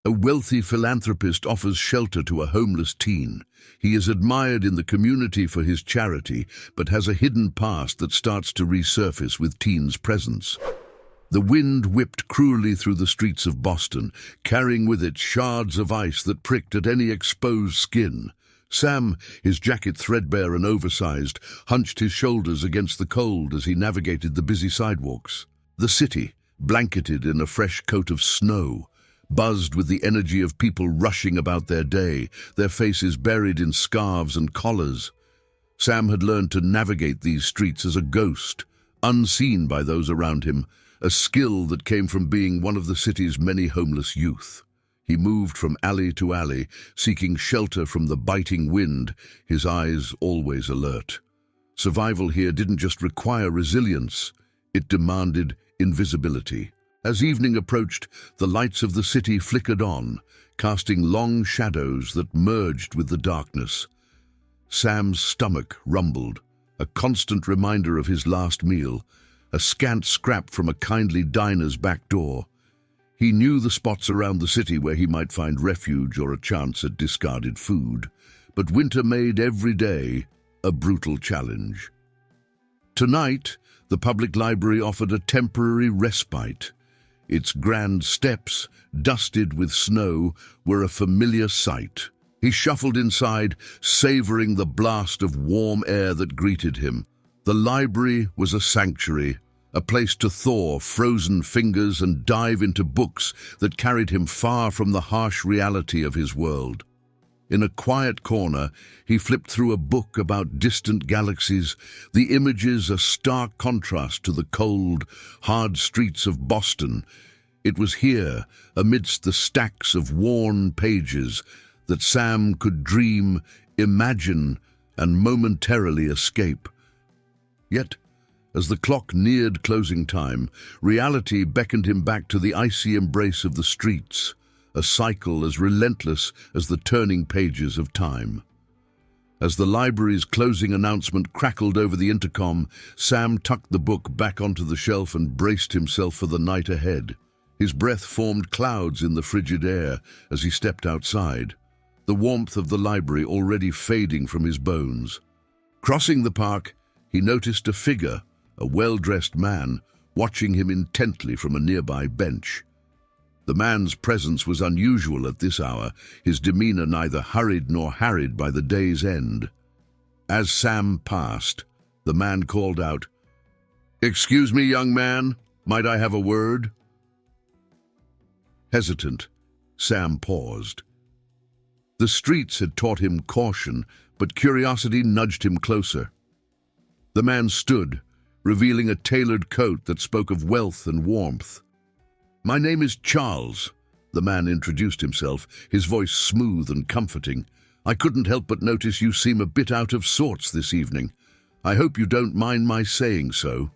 A wealthy philanthropist offers shelter to a homeless teen. He is admired in the community for his charity, but has a hidden past that starts to resurface with Teen's presence. The wind whipped cruelly through the streets of Boston, carrying with it shards of ice that pricked at any exposed skin. Sam, his jacket threadbare and oversized, hunched his shoulders against the cold as he navigated the busy sidewalks. The city, blanketed in a fresh coat of snow, buzzed with the energy of people rushing about their day, their faces buried in scarves and collars. Sam had learned to navigate these streets as a ghost, unseen by those around him, a skill that came from being one of the city's many homeless youth. He moved from alley to alley, seeking shelter from the biting wind, his eyes always alert. Survival here didn't just require resilience, it demanded invisibility. As evening approached, the lights of the city flickered on, casting long shadows that merged with the darkness. Sam's stomach rumbled, a constant reminder of his last meal, a scant scrap from a kindly diner's back door. He knew the spots around the city where he might find refuge or a chance at discarded food, but winter made every day a brutal challenge. Tonight, the public library offered a temporary respite. Its grand steps, dusted with snow, were a familiar sight. He shuffled inside, savoring the blast of warm air that greeted him. The library was a sanctuary, a place to thaw frozen fingers and dive into books that carried him far from the harsh reality of his world. In a quiet corner, he flipped through a book about distant galaxies, the images a stark contrast to the cold, hard streets of Boston. It was here, amidst the stacks of worn pages, that Sam could dream, imagine, and momentarily escape. Yet, as the clock neared closing time, reality beckoned him back to the icy embrace of the streets, a cycle as relentless as the turning pages of time. As the library's closing announcement crackled over the intercom, Sam tucked the book back onto the shelf and braced himself for the night ahead. His breath formed clouds in the frigid air as he stepped outside, the warmth of the library already fading from his bones. Crossing the park, he noticed a figure, a well-dressed man, watching him intently from a nearby bench. The man's presence was unusual at this hour, his demeanor neither hurried nor harried by the day's end. As Sam passed, the man called out, "Excuse me, young man, might I have a word?" Hesitant, Sam paused. The streets had taught him caution, but curiosity nudged him closer. The man stood, revealing a tailored coat that spoke of wealth and warmth. "My name is Charles," the man introduced himself, his voice smooth and comforting. "I couldn't help but notice you seem a bit out of sorts this evening. I hope you don't mind my saying so."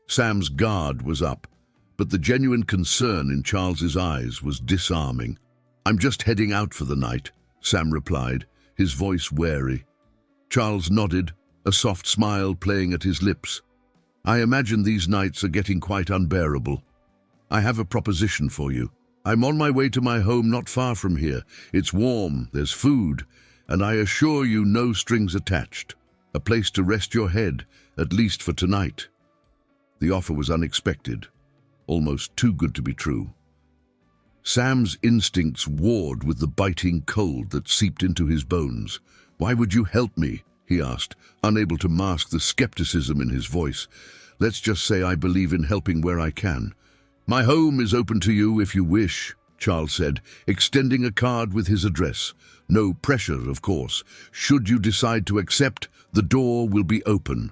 Sam's guard was up, but the genuine concern in Charles's eyes was disarming. "I'm just heading out for the night," Sam replied, his voice wary. Charles nodded, a soft smile playing at his lips. "I imagine these nights are getting quite unbearable. I have a proposition for you. I'm on my way to my home not far from here. It's warm, there's food, and I assure you no strings attached. A place to rest your head, at least for tonight." The offer was unexpected, almost too good to be true. Sam's instincts warred with the biting cold that seeped into his bones. "Why would you help me?" he asked, unable to mask the skepticism in his voice. "Let's just say I believe in helping where I can." "My home is open to you if you wish," Charles said, extending a card with his address. "No pressure, of course. Should you decide to accept, the door will be open."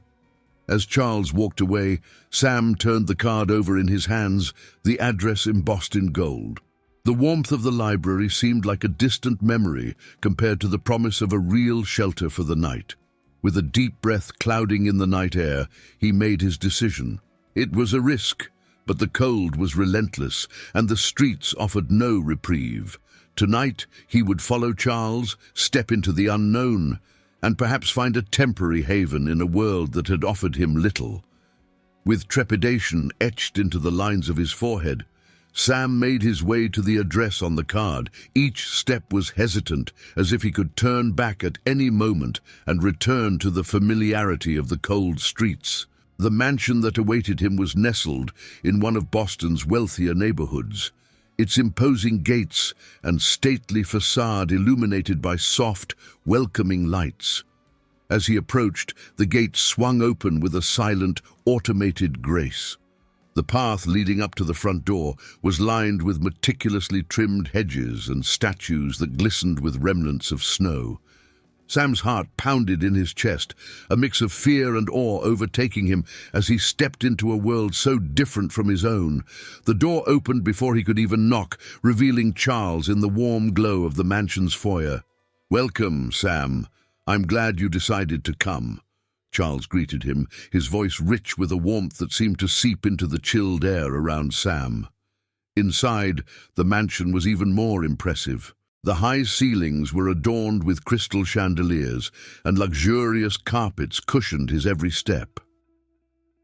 As Charles walked away, Sam turned the card over in his hands, the address embossed in gold. The warmth of the library seemed like a distant memory compared to the promise of a real shelter for the night. With a deep breath clouding in the night air, he made his decision. It was a risk, but the cold was relentless, and the streets offered no reprieve. Tonight, he would follow Charles, step into the unknown, and perhaps find a temporary haven in a world that had offered him little. With trepidation etched into the lines of his forehead, Sam made his way to the address on the card. Each step was hesitant, as if he could turn back at any moment and return to the familiarity of the cold streets. The mansion that awaited him was nestled in one of Boston's wealthier neighborhoods, its imposing gates and stately facade illuminated by soft, welcoming lights. As he approached, the gate swung open with a silent, automated grace. The path leading up to the front door was lined with meticulously trimmed hedges and statues that glistened with remnants of snow. Sam's heart pounded in his chest, a mix of fear and awe overtaking him as he stepped into a world so different from his own. The door opened before he could even knock, revealing Charles in the warm glow of the mansion's foyer. "Welcome, Sam. I'm glad you decided to come," Charles greeted him, his voice rich with a warmth that seemed to seep into the chilled air around Sam. Inside, the mansion was even more impressive. The high ceilings were adorned with crystal chandeliers, and luxurious carpets cushioned his every step.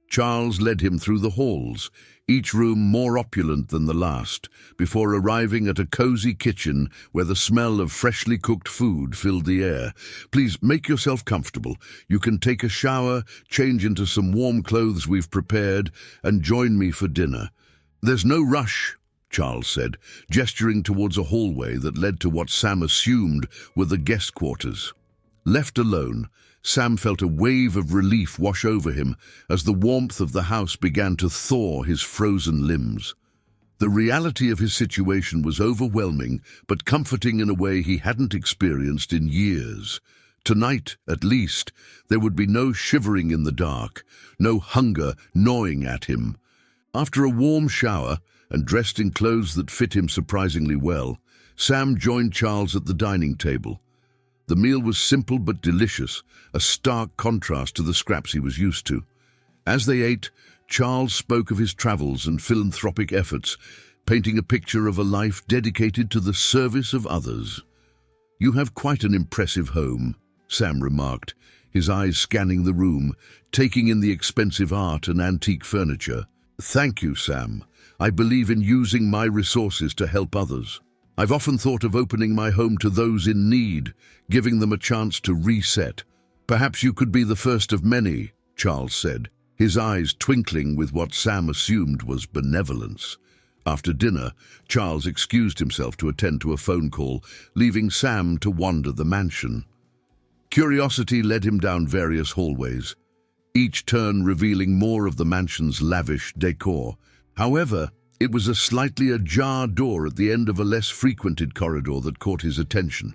Charles led him through the halls, each room more opulent than the last, before arriving at a cozy kitchen where the smell of freshly cooked food filled the air. "Please make yourself comfortable. You can take a shower, change into some warm clothes we've prepared, and join me for dinner." "There's no rush," Charles said, gesturing towards a hallway that led to what Sam assumed were the guest quarters. Left alone, Sam felt a wave of relief wash over him as the warmth of the house began to thaw his frozen limbs. The reality of his situation was overwhelming, but comforting in a way he hadn't experienced in years. Tonight, at least, there would be no shivering in the dark, no hunger gnawing at him. After a warm shower, and dressed in clothes that fit him surprisingly well, Sam joined Charles at the dining table. The meal was simple but delicious, a stark contrast to the scraps he was used to. As they ate, Charles spoke of his travels and philanthropic efforts, painting a picture of a life dedicated to the service of others. "You have quite an impressive home," Sam remarked, his eyes scanning the room, taking in the expensive art and antique furniture. "Thank you, Sam. I believe in using my resources to help others. I've often thought of opening my home to those in need, giving them a chance to reset. Perhaps you could be the first of many," Charles said, his eyes twinkling with what Sam assumed was benevolence. After dinner, Charles excused himself to attend to a phone call, leaving Sam to wander the mansion. Curiosity led him down various hallways, each turn revealing more of the mansion's lavish decor. However, it was a slightly ajar door at the end of a less frequented corridor that caught his attention.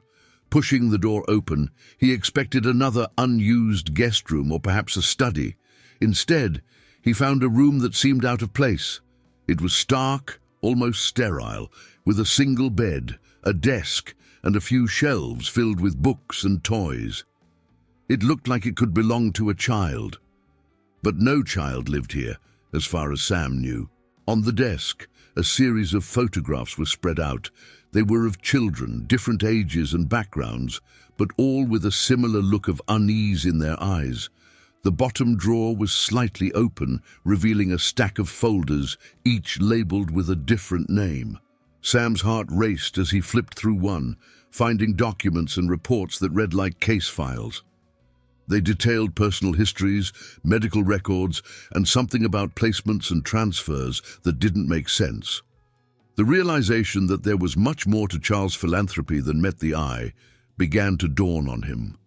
Pushing the door open, he expected another unused guest room or perhaps a study. Instead, he found a room that seemed out of place. It was stark, almost sterile, with a single bed, a desk, and a few shelves filled with books and toys. It looked like it could belong to a child. But no child lived here, as far as Sam knew. On the desk, a series of photographs were spread out. They were of children, different ages and backgrounds, but all with a similar look of unease in their eyes. The bottom drawer was slightly open, revealing a stack of folders, each labeled with a different name. Sam's heart raced as he flipped through one, finding documents and reports that read like case files. They detailed personal histories, medical records, and something about placements and transfers that didn't make sense. The realization that there was much more to Charles' philanthropy than met the eye began to dawn on him.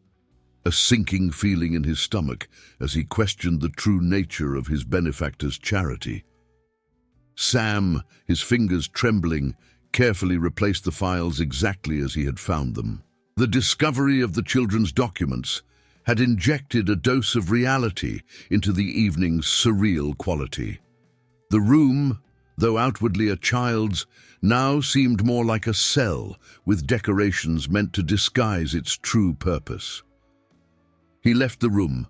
A sinking feeling in his stomach as he questioned the true nature of his benefactor's charity. Sam, his fingers trembling, carefully replaced the files exactly as he had found them. The discovery of the children's documents had injected a dose of reality into the evening's surreal quality. The room, though outwardly a child's, now seemed more like a cell with decorations meant to disguise its true purpose. He left the room,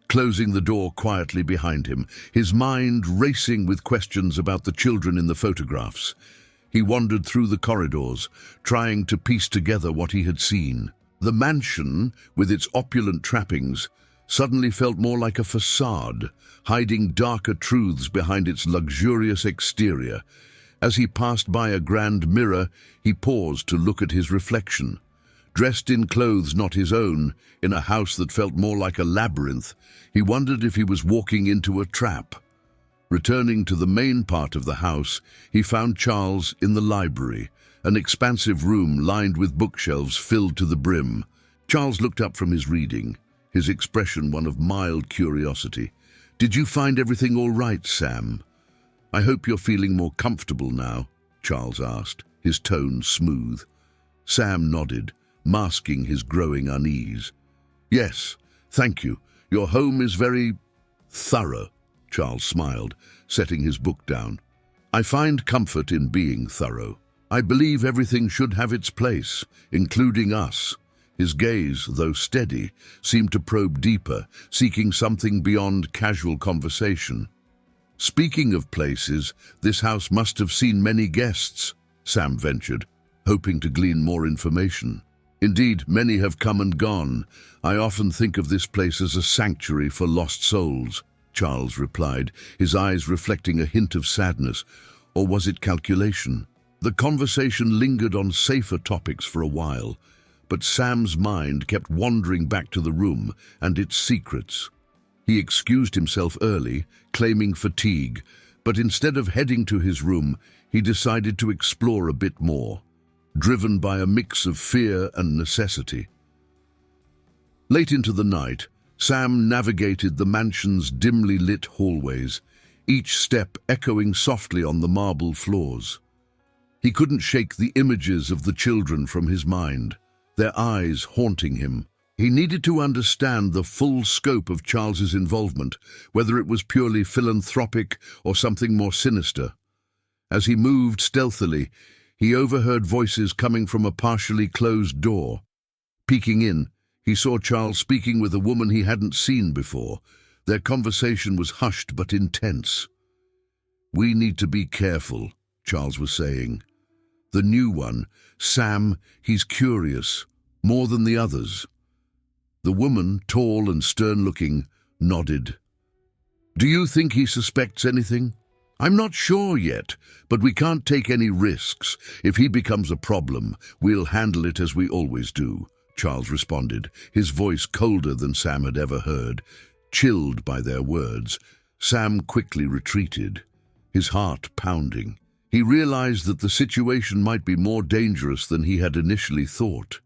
closing the door quietly behind him, his mind racing with questions about the children in the photographs. He wandered through the corridors, trying to piece together what he had seen. The mansion, with its opulent trappings, suddenly felt more like a facade, hiding darker truths behind its luxurious exterior. As he passed by a grand mirror, he paused to look at his reflection. Dressed in clothes not his own, in a house that felt more like a labyrinth, he wondered if he was walking into a trap. Returning to the main part of the house, he found Charles in the library, an expansive room lined with bookshelves filled to the brim. Charles looked up from his reading, his expression one of mild curiosity. "Did you find everything all right, Sam? I hope you're feeling more comfortable now," Charles asked, his tone smooth. Sam nodded, masking his growing unease. "Yes, thank you. Your home is very thorough," Charles smiled, setting his book down. "I find comfort in being thorough. I believe everything should have its place, including us." His gaze, though steady, seemed to probe deeper, seeking something beyond casual conversation. "Speaking of places, this house must have seen many guests," Sam ventured, hoping to glean more information. "Indeed, many have come and gone. I often think of this place as a sanctuary for lost souls," Charles replied, his eyes reflecting a hint of sadness. Or was it calculation? The conversation lingered on safer topics for a while, but Sam's mind kept wandering back to the room and its secrets. He excused himself early, claiming fatigue, but instead of heading to his room, he decided to explore a bit more, driven by a mix of fear and necessity. Late into the night, Sam navigated the mansion's dimly lit hallways, each step echoing softly on the marble floors. He couldn't shake the images of the children from his mind, their eyes haunting him. He needed to understand the full scope of Charles's involvement, whether it was purely philanthropic or something more sinister. As he moved stealthily, he overheard voices coming from a partially closed door. Peeking in, he saw Charles speaking with a woman he hadn't seen before. Their conversation was hushed but intense. "We need to be careful," Charles was saying. "The new one, Sam, he's curious, more than the others." The woman, tall and stern-looking, nodded. "Do you think he suspects anything?" "I'm not sure yet, but we can't take any risks. If he becomes a problem, we'll handle it as we always do," Charles responded, his voice colder than Sam had ever heard. Chilled by their words, Sam quickly retreated, his heart pounding. He realized that the situation might be more dangerous than he had initially thought.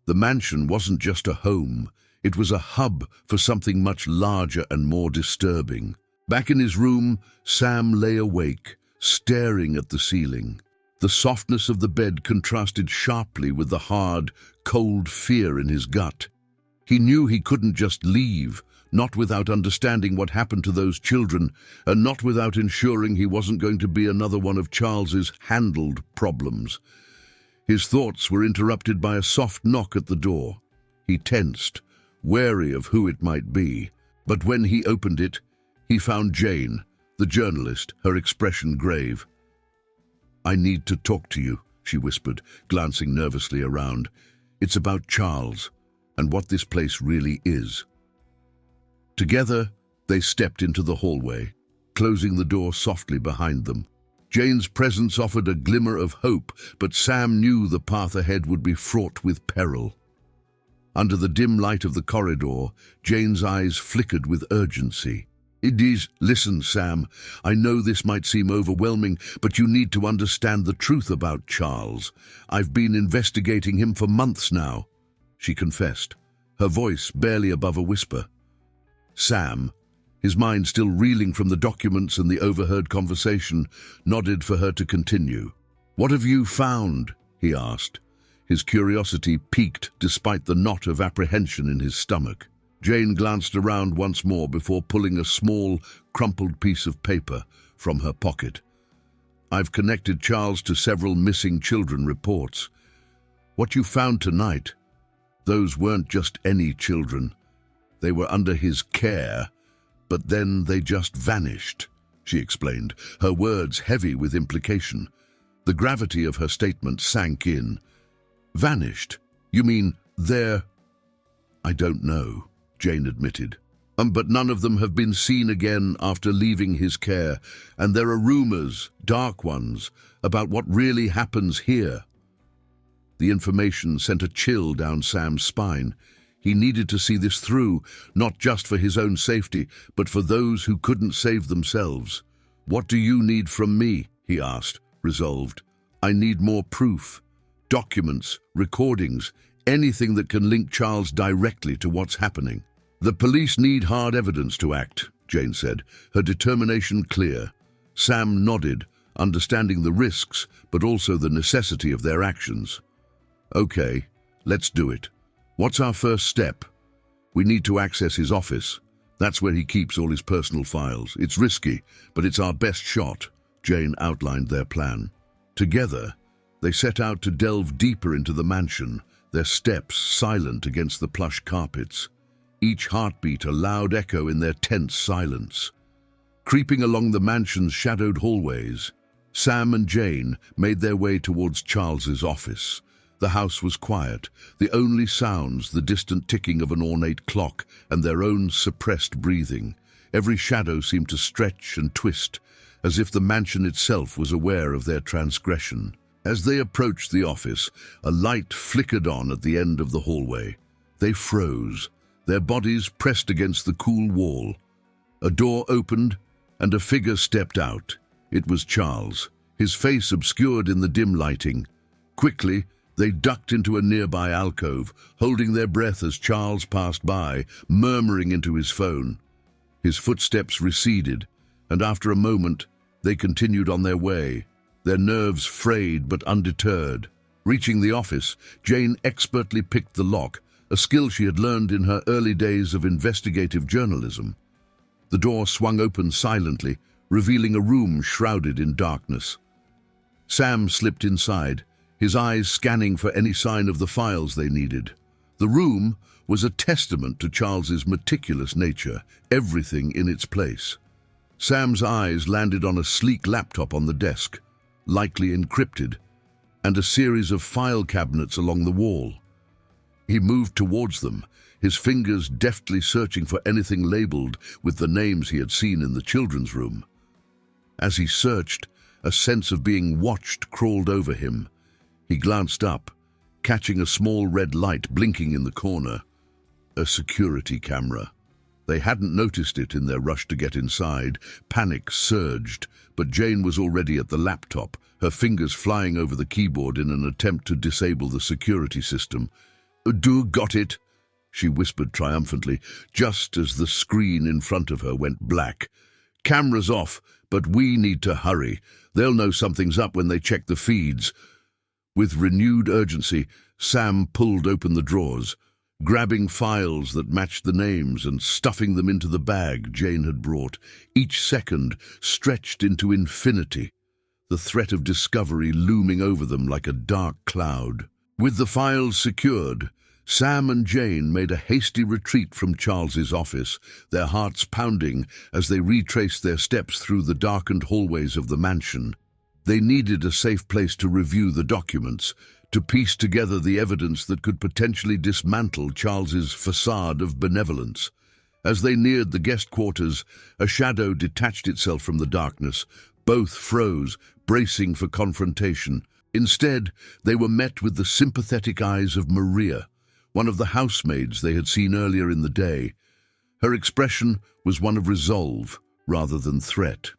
The mansion wasn't just a home, it was a hub for something much larger and more disturbing. Back in his room, Sam lay awake, staring at the ceiling. The softness of the bed contrasted sharply with the hard, cold fear in his gut. He knew he couldn't just leave, not without understanding what happened to those children, and not without ensuring he wasn't going to be another one of Charles's handled problems. His thoughts were interrupted by a soft knock at the door. He tensed, wary of who it might be, but when he opened it, he found Jane, the journalist, her expression grave. "I need to talk to you," she whispered, glancing nervously around. "It's about Charles, and what this place really is." Together, they stepped into the hallway, closing the door softly behind them. Jane's presence offered a glimmer of hope, but Sam knew the path ahead would be fraught with peril. Under the dim light of the corridor, Jane's eyes flickered with urgency. Listen, Sam, I know this might seem overwhelming, but you need to understand the truth about Charles. I've been investigating him for months now," she confessed, her voice barely above a whisper. Sam, his mind still reeling from the documents and the overheard conversation, nodded for her to continue. "What have you found?" he asked. His curiosity piqued despite the knot of apprehension in his stomach. Jane glanced around once more before pulling a small, crumpled piece of paper from her pocket. "I've connected Charles to several missing children reports. What you found tonight, those weren't just any children. They were under his care, but then they just vanished," she explained, her words heavy with implication. The gravity of her statement sank in. "Vanished? You mean they're—" "I don't know," Jane admitted. But none of them have been seen again after leaving his care, and there are rumors, dark ones, about what really happens here. The information sent a chill down Sam's spine. He needed to see this through, not just for his own safety, but for those who couldn't save themselves. "What do you need from me?" he asked, resolved. "I need more proof. Documents, recordings, anything that can link Charles directly to what's happening." "The police need hard evidence to act," Jane said, her determination clear. Sam nodded, understanding the risks, but also the necessity of their actions. "Okay, let's do it. What's our first step?" "We need to access his office. That's where he keeps all his personal files. It's risky, but it's our best shot." Jane outlined their plan. Together, they set out to delve deeper into the mansion, their steps silent against the plush carpets, each heartbeat a loud echo in their tense silence. Creeping along the mansion's shadowed hallways, Sam and Jane made their way towards Charles's office. The house was quiet, the only sounds the distant ticking of an ornate clock and their own suppressed breathing. Every shadow seemed to stretch and twist, as if the mansion itself was aware of their transgression. As they approached the office, a light flickered on at the end of the hallway. They froze, their bodies pressed against the cool wall. A door opened, and a figure stepped out. It was Charles, his face obscured in the dim lighting. Quickly, they ducked into a nearby alcove, holding their breath as Charles passed by, murmuring into his phone. His footsteps receded, and after a moment, they continued on their way, their nerves frayed but undeterred. Reaching the office, Jane expertly picked the lock, a skill she had learned in her early days of investigative journalism. The door swung open silently, revealing a room shrouded in darkness. Sam slipped inside, his eyes scanning for any sign of the files they needed. The room was a testament to Charles's meticulous nature, everything in its place. Sam's eyes landed on a sleek laptop on the desk, likely encrypted, and a series of file cabinets along the wall. He moved towards them, his fingers deftly searching for anything labeled with the names he had seen in the children's room. As he searched, a sense of being watched crawled over him. He glanced up, catching a small red light blinking in the corner. A security camera. They hadn't noticed it in their rush to get inside. Panic surged, but Jane was already at the laptop, her fingers flying over the keyboard in an attempt to disable the security system. Got it," she whispered triumphantly, just as the screen in front of her went black. "Camera's off, but we need to hurry. They'll know something's up when they check the feeds." With renewed urgency, Sam pulled open the drawers, grabbing files that matched the names and stuffing them into the bag Jane had brought, each second stretched into infinity, the threat of discovery looming over them like a dark cloud. With the files secured, Sam and Jane made a hasty retreat from Charles's office, their hearts pounding as they retraced their steps through the darkened hallways of the mansion. They needed a safe place to review the documents, to piece together the evidence that could potentially dismantle Charles's facade of benevolence. As they neared the guest quarters, a shadow detached itself from the darkness. Both froze, bracing for confrontation. Instead, they were met with the sympathetic eyes of Maria, one of the housemaids they had seen earlier in the day. Her expression was one of resolve rather than threat.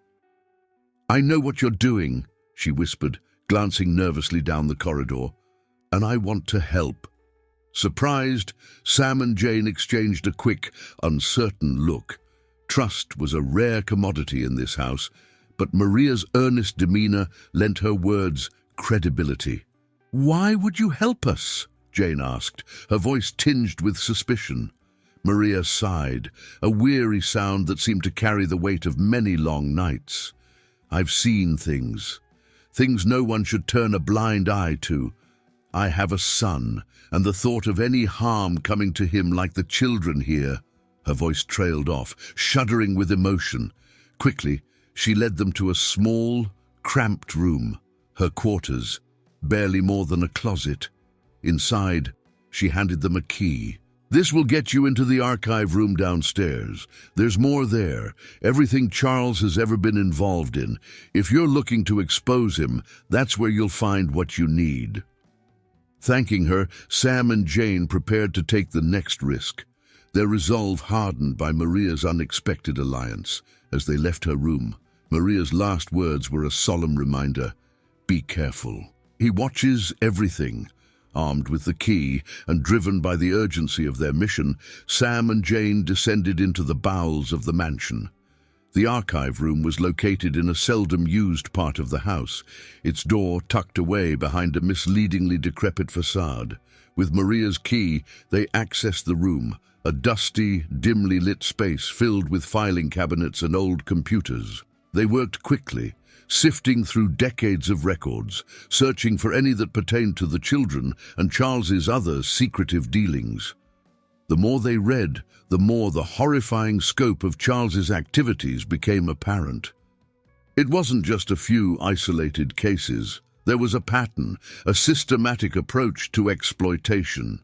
"I know what you're doing," she whispered, glancing nervously down the corridor, "and I want to help." Surprised, Sam and Jane exchanged a quick, uncertain look. Trust was a rare commodity in this house, but Maria's earnest demeanor lent her words credibility. "Why would you help us?" Jane asked, her voice tinged with suspicion. Maria sighed, a weary sound that seemed to carry the weight of many long nights. "I've seen things no one should turn a blind eye to. I have a son, and the thought of any harm coming to him like the children here." Her voice trailed off, shuddering with emotion. Quickly, she led them to a small, cramped room, her quarters, barely more than a closet. Inside, she handed them a key, This will get you into the archive room downstairs. There's more there, everything Charles has ever been involved in. If you're looking to expose him, that's where you'll find what you need." Thanking her, Sam and Jane prepared to take the next risk. Their resolve hardened by Maria's unexpected alliance. As they left her room, Maria's last words were a solemn reminder: "Be careful. He watches everything." Armed with the key and driven by the urgency of their mission, Sam and Jane descended into the bowels of the mansion. The archive room was located in a seldom-used part of the house, its door tucked away behind a misleadingly decrepit facade. With Maria's key, they accessed the room, a dusty, dimly lit space filled with filing cabinets and old computers. They worked quickly, sifting through decades of records, searching for any that pertained to the children and Charles's other secretive dealings. The more they read, the more the horrifying scope of Charles's activities became apparent. It wasn't just a few isolated cases. There was a pattern, a systematic approach to exploitation.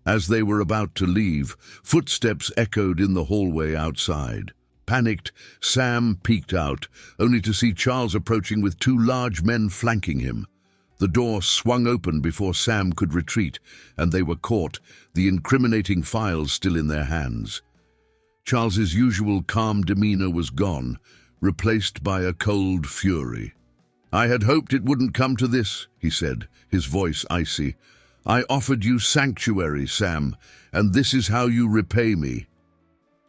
As they were about to leave, footsteps echoed in the hallway outside. Panicked, Sam peeked out, only to see Charles approaching with two large men flanking him. The door swung open before Sam could retreat, and they were caught, the incriminating files still in their hands. Charles's usual calm demeanor was gone, replaced by a cold fury. "I had hoped it wouldn't come to this," he said, his voice icy. "I offered you sanctuary, Sam, and this is how you repay me."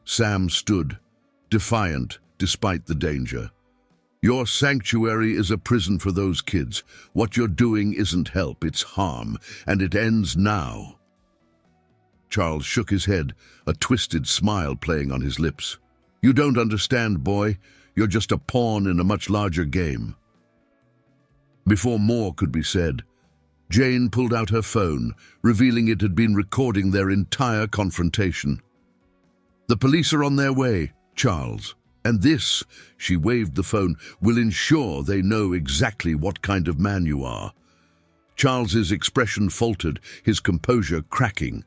Sam stood, defiant despite the danger. "Your sanctuary is a prison for those kids. What you're doing isn't help, it's harm, and it ends now." Charles shook his head, a twisted smile playing on his lips. "You don't understand, boy. You're just a pawn in a much larger game." Before more could be said, Jane pulled out her phone, revealing it had been recording their entire confrontation. "The police are on their way, Charles. And this," she waved the phone, "will ensure they know exactly what kind of man you are." Charles's expression faltered, his composure cracking.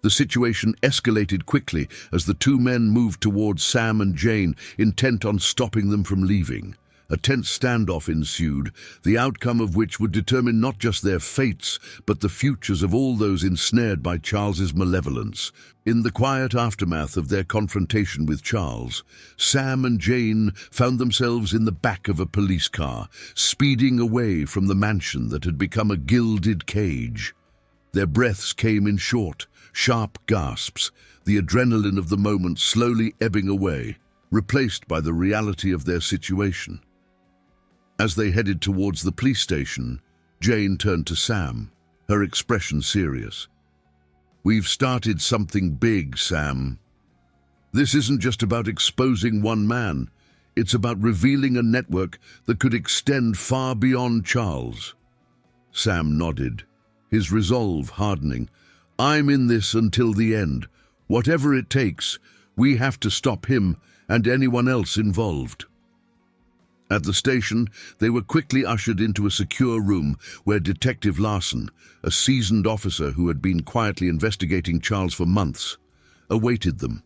The situation escalated quickly as the two men moved towards Sam and Jane, intent on stopping them from leaving. A tense standoff ensued, the outcome of which would determine not just their fates, but the futures of all those ensnared by Charles's malevolence. In the quiet aftermath of their confrontation with Charles, Sam and Jane found themselves in the back of a police car, speeding away from the mansion that had become a gilded cage. Their breaths came in short, sharp gasps, the adrenaline of the moment slowly ebbing away, replaced by the reality of their situation. As they headed towards the police station, Jane turned to Sam, her expression serious. "We've started something big, Sam. This isn't just about exposing one man. It's about revealing a network that could extend far beyond Charles." Sam nodded, his resolve hardening. "I'm in this until the end. Whatever it takes, we have to stop him and anyone else involved." At the station, they were quickly ushered into a secure room where Detective Larson, a seasoned officer who had been quietly investigating Charles for months, awaited them.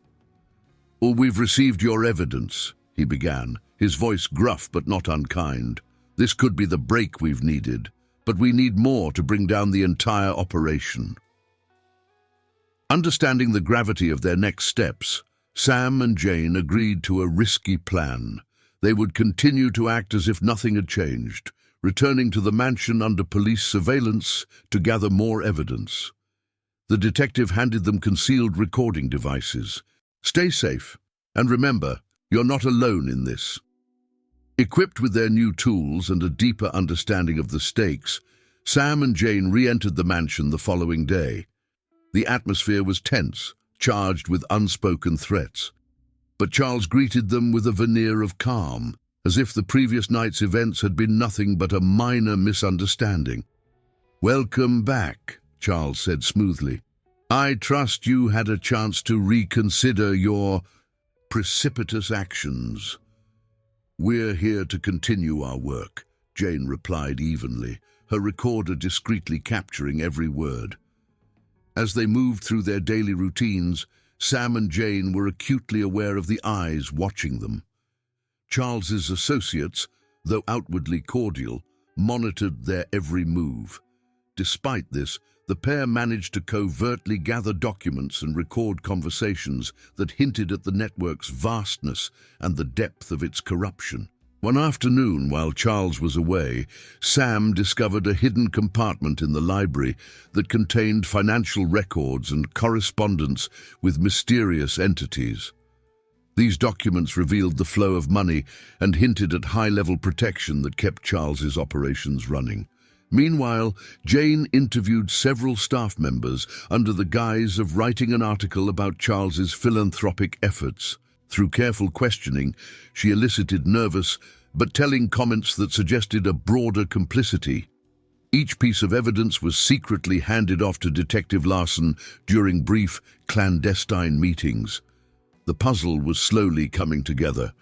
"Oh, we've received your evidence," he began, his voice gruff but not unkind. "This could be the break we've needed, but we need more to bring down the entire operation." Understanding the gravity of their next steps, Sam and Jane agreed to a risky plan. They would continue to act as if nothing had changed, returning to the mansion under police surveillance to gather more evidence. The detective handed them concealed recording devices. "Stay safe, and remember, you're not alone in this." Equipped with their new tools and a deeper understanding of the stakes, Sam and Jane re-entered the mansion the following day. The atmosphere was tense, charged with unspoken threats. But Charles greeted them with a veneer of calm, as if the previous night's events had been nothing but a minor misunderstanding. "Welcome back," Charles said smoothly. "I trust you had a chance to reconsider your precipitous actions." "We're here to continue our work," Jane replied evenly, her recorder discreetly capturing every word. As they moved through their daily routines, Sam and Jane were acutely aware of the eyes watching them. Charles's associates, though outwardly cordial, monitored their every move. Despite this, the pair managed to covertly gather documents and record conversations that hinted at the network's vastness and the depth of its corruption. One afternoon, while Charles was away, Sam discovered a hidden compartment in the library that contained financial records and correspondence with mysterious entities. These documents revealed the flow of money and hinted at high-level protection that kept Charles's operations running. Meanwhile, Jane interviewed several staff members under the guise of writing an article about Charles's philanthropic efforts. Through careful questioning, she elicited nervous but telling comments that suggested a broader complicity. Each piece of evidence was secretly handed off to Detective Larson during brief, clandestine meetings. The puzzle was slowly coming together,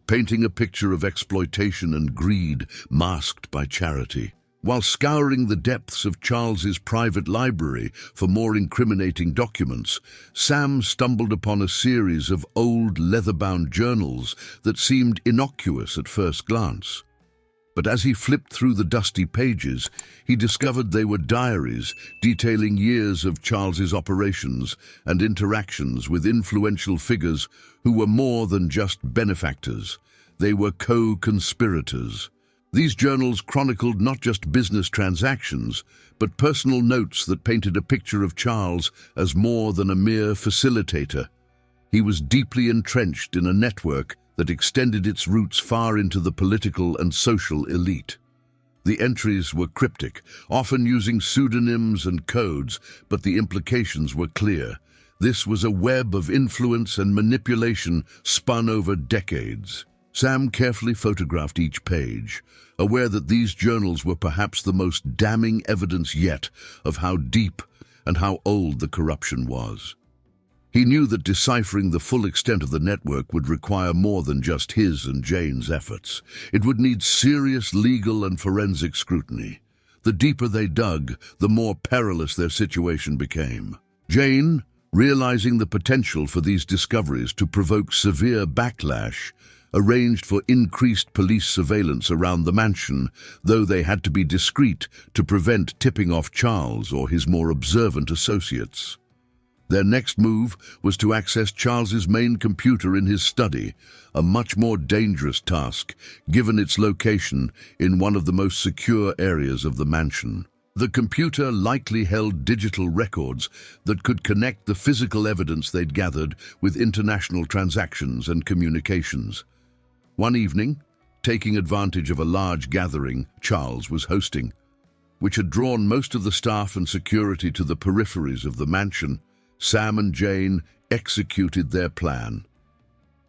painting a picture of exploitation and greed masked by charity. While scouring the depths of Charles's private library for more incriminating documents, Sam stumbled upon a series of old leather-bound journals that seemed innocuous at first glance. But as he flipped through the dusty pages, he discovered they were diaries detailing years of Charles's operations and interactions with influential figures who were more than just benefactors. They were co-conspirators. These journals chronicled not just business transactions, but personal notes that painted a picture of Charles as more than a mere facilitator. He was deeply entrenched in a network that extended its roots far into the political and social elite. The entries were cryptic, often using pseudonyms and codes, but the implications were clear. This was a web of influence and manipulation spun over decades. Sam carefully photographed each page, aware that these journals were perhaps the most damning evidence yet of how deep and how old the corruption was. He knew that deciphering the full extent of the network would require more than just his and Jane's efforts. It would need serious legal and forensic scrutiny. The deeper they dug, the more perilous their situation became. Jane, realizing the potential for these discoveries to provoke severe backlash, arranged for increased police surveillance around the mansion, though they had to be discreet to prevent tipping off Charles or his more observant associates. Their next move was to access Charles's main computer in his study, a much more dangerous task, given its location in one of the most secure areas of the mansion. The computer likely held digital records that could connect the physical evidence they'd gathered with international transactions and communications. One evening, taking advantage of a large gathering Charles was hosting, which had drawn most of the staff and security to the peripheries of the mansion, Sam and Jane executed their plan.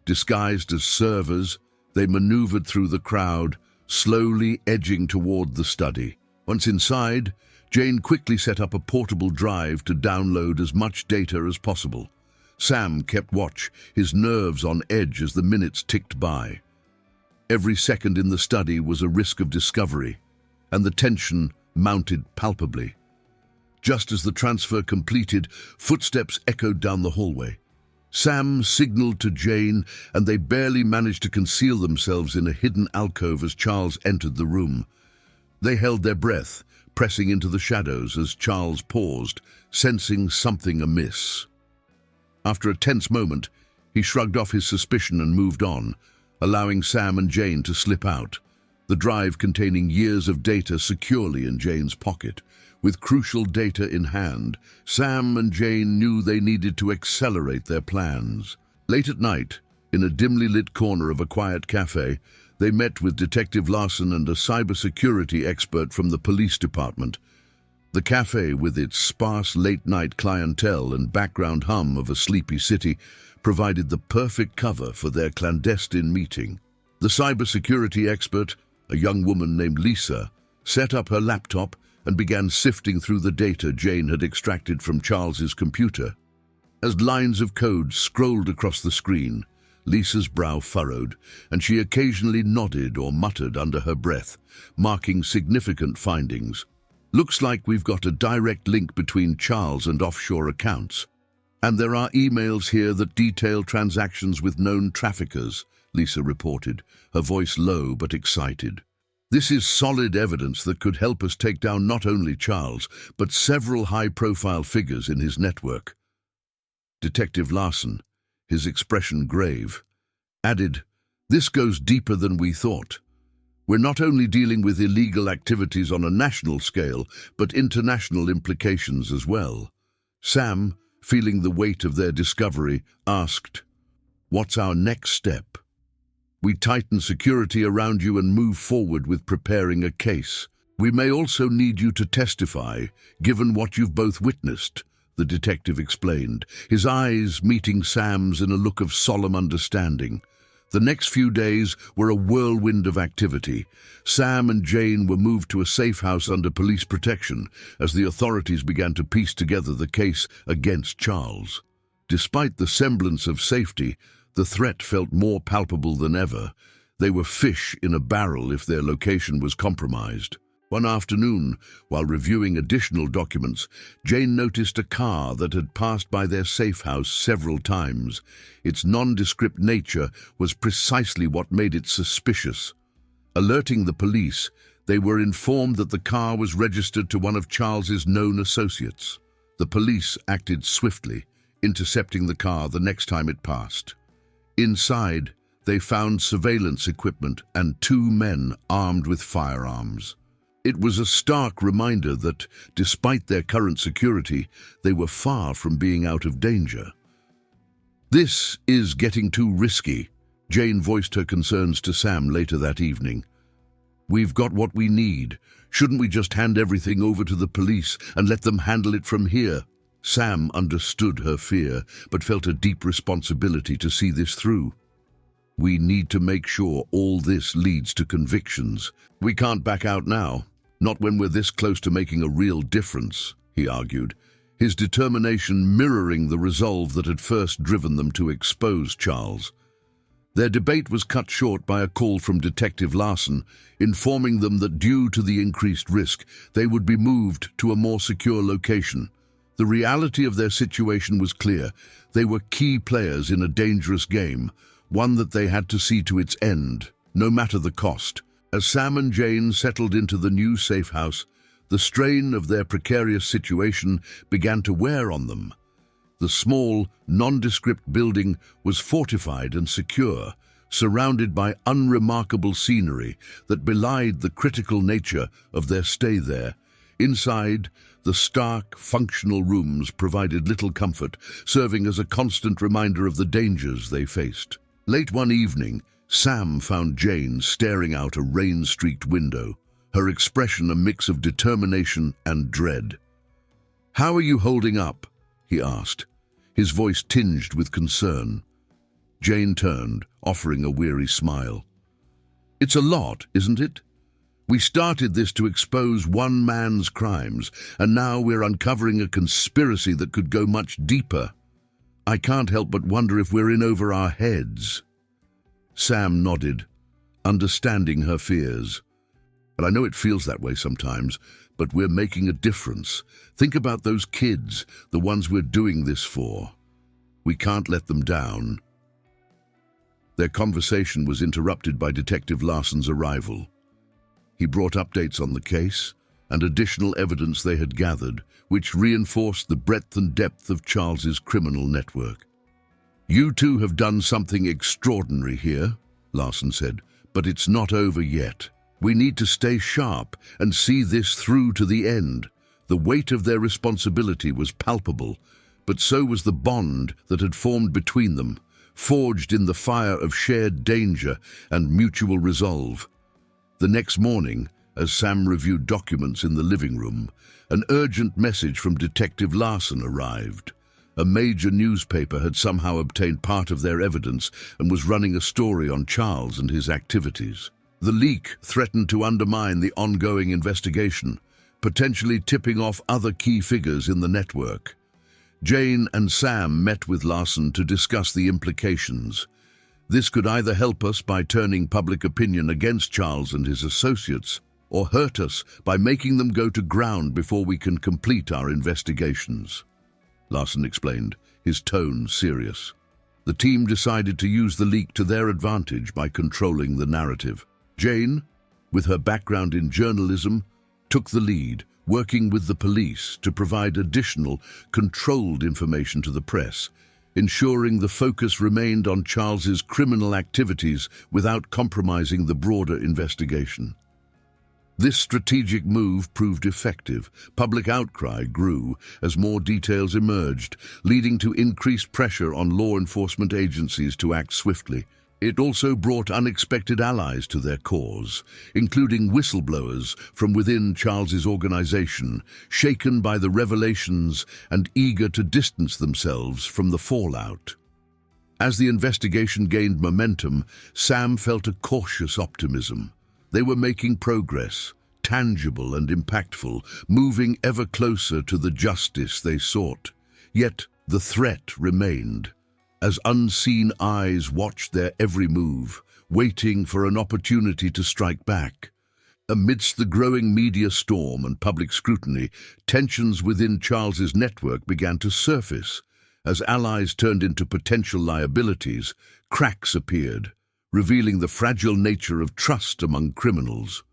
Disguised as servers, they maneuvered through the crowd, slowly edging toward the study. Once inside, Jane quickly set up a portable drive to download as much data as possible. Sam kept watch, his nerves on edge as the minutes ticked by. Every second in the study was a risk of discovery, and the tension mounted palpably. Just as the transfer completed, footsteps echoed down the hallway. Sam signaled to Jane, and they barely managed to conceal themselves in a hidden alcove as Charles entered the room. They held their breath, pressing into the shadows as Charles paused, sensing something amiss. After a tense moment, he shrugged off his suspicion and moved on, allowing Sam and Jane to slip out, the drive containing years of data securely in Jane's pocket. With crucial data in hand, Sam and Jane knew they needed to accelerate their plans. Late at night, in a dimly lit corner of a quiet cafe, they met with Detective Larson and a cybersecurity expert from the police department. The cafe, with its sparse late-night clientele and background hum of a sleepy city, provided the perfect cover for their clandestine meeting. The cybersecurity expert, a young woman named Lisa, set up her laptop and began sifting through the data Jane had extracted from Charles's computer. As lines of code scrolled across the screen, Lisa's brow furrowed, and she occasionally nodded or muttered under her breath, marking significant findings. Looks like we've got a direct link between Charles and offshore accounts. And there are emails here that detail transactions with known traffickers, Lisa reported, her voice low but excited. This is solid evidence that could help us take down not only Charles, but several high-profile figures in his network. Detective Larson, his expression grave, added, "This goes deeper than we thought. We're not only dealing with illegal activities on a national scale, but international implications as well." Sam, feeling the weight of their discovery, asked, "What's our next step?" "We tighten security around you and move forward with preparing a case. We may also need you to testify, given what you've both witnessed," the detective explained, his eyes meeting Sam's in a look of solemn understanding. The next few days were a whirlwind of activity. Sam and Jane were moved to a safe house under police protection as the authorities began to piece together the case against Charles. Despite the semblance of safety, the threat felt more palpable than ever. They were fish in a barrel if their location was compromised. One afternoon, while reviewing additional documents, Jane noticed a car that had passed by their safe house several times. Its nondescript nature was precisely what made it suspicious. Alerting the police, they were informed that the car was registered to one of Charles's known associates. The police acted swiftly, intercepting the car the next time it passed. Inside, they found surveillance equipment and 2 men armed with firearms. It was a stark reminder that, despite their current security, they were far from being out of danger. "This is getting too risky," Jane voiced her concerns to Sam later that evening. "We've got what we need. Shouldn't we just hand everything over to the police and let them handle it from here?" Sam understood her fear, but felt a deep responsibility to see this through. "We need to make sure all this leads to convictions. We can't back out now. Not when we're this close to making a real difference," he argued, his determination mirroring the resolve that had first driven them to expose Charles. Their debate was cut short by a call from Detective Larson, informing them that due to the increased risk, they would be moved to a more secure location. The reality of their situation was clear. They were key players in a dangerous game, one that they had to see to its end, no matter the cost. As Sam and Jane settled into the new safe house, the strain of their precarious situation began to wear on them. The small, nondescript building was fortified and secure, surrounded by unremarkable scenery that belied the critical nature of their stay there. Inside, the stark, functional rooms provided little comfort, serving as a constant reminder of the dangers they faced. Late one evening, Sam found Jane staring out a rain-streaked window, her expression a mix of determination and dread. "How are you holding up?" he asked, his voice tinged with concern. Jane turned, offering a weary smile. "It's a lot, isn't it? We started this to expose one man's crimes, and now we're uncovering a conspiracy that could go much deeper. I can't help but wonder if we're in over our heads." Sam nodded, understanding her fears. "And I know it feels that way sometimes, but we're making a difference. Think about those kids, the ones we're doing this for. We can't let them down." Their conversation was interrupted by Detective Larson's arrival. He brought updates on the case and additional evidence they had gathered, which reinforced the breadth and depth of Charles's criminal network. "You two have done something extraordinary here," Larson said, "but it's not over yet. We need to stay sharp and see this through to the end." The weight of their responsibility was palpable, but so was the bond that had formed between them, forged in the fire of shared danger and mutual resolve. The next morning, as Sam reviewed documents in the living room, an urgent message from Detective Larson arrived. A major newspaper had somehow obtained part of their evidence and was running a story on Charles and his activities. The leak threatened to undermine the ongoing investigation, potentially tipping off other key figures in the network. Jane and Sam met with Larson to discuss the implications. This could either help us by turning public opinion against Charles and his associates, or hurt us by making them go to ground before we can complete our investigations," Larson explained, his tone serious. The team decided to use the leak to their advantage by controlling the narrative. Jane, with her background in journalism, took the lead, working with the police to provide additional, controlled information to the press, ensuring the focus remained on Charles's criminal activities without compromising the broader investigation. This strategic move proved effective. Public outcry grew as more details emerged, leading to increased pressure on law enforcement agencies to act swiftly. It also brought unexpected allies to their cause, including whistleblowers from within Charles's organization, shaken by the revelations and eager to distance themselves from the fallout. As the investigation gained momentum, Sam felt a cautious optimism. They were making progress, tangible and impactful, moving ever closer to the justice they sought. Yet the threat remained, as unseen eyes watched their every move, waiting for an opportunity to strike back. Amidst the growing media storm and public scrutiny, tensions within Charles's network began to surface. As allies turned into potential liabilities, cracks appeared, revealing the fragile nature of trust among criminals.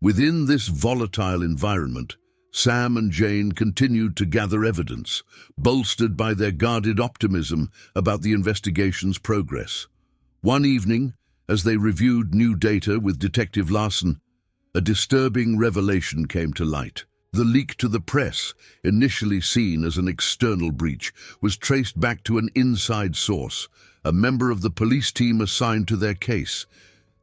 Within this volatile environment, Sam and Jane continued to gather evidence, bolstered by their guarded optimism about the investigation's progress. One evening, as they reviewed new data with Detective Larson, a disturbing revelation came to light. The leak to the press, initially seen as an external breach, was traced back to an inside source, a member of the police team assigned to their case.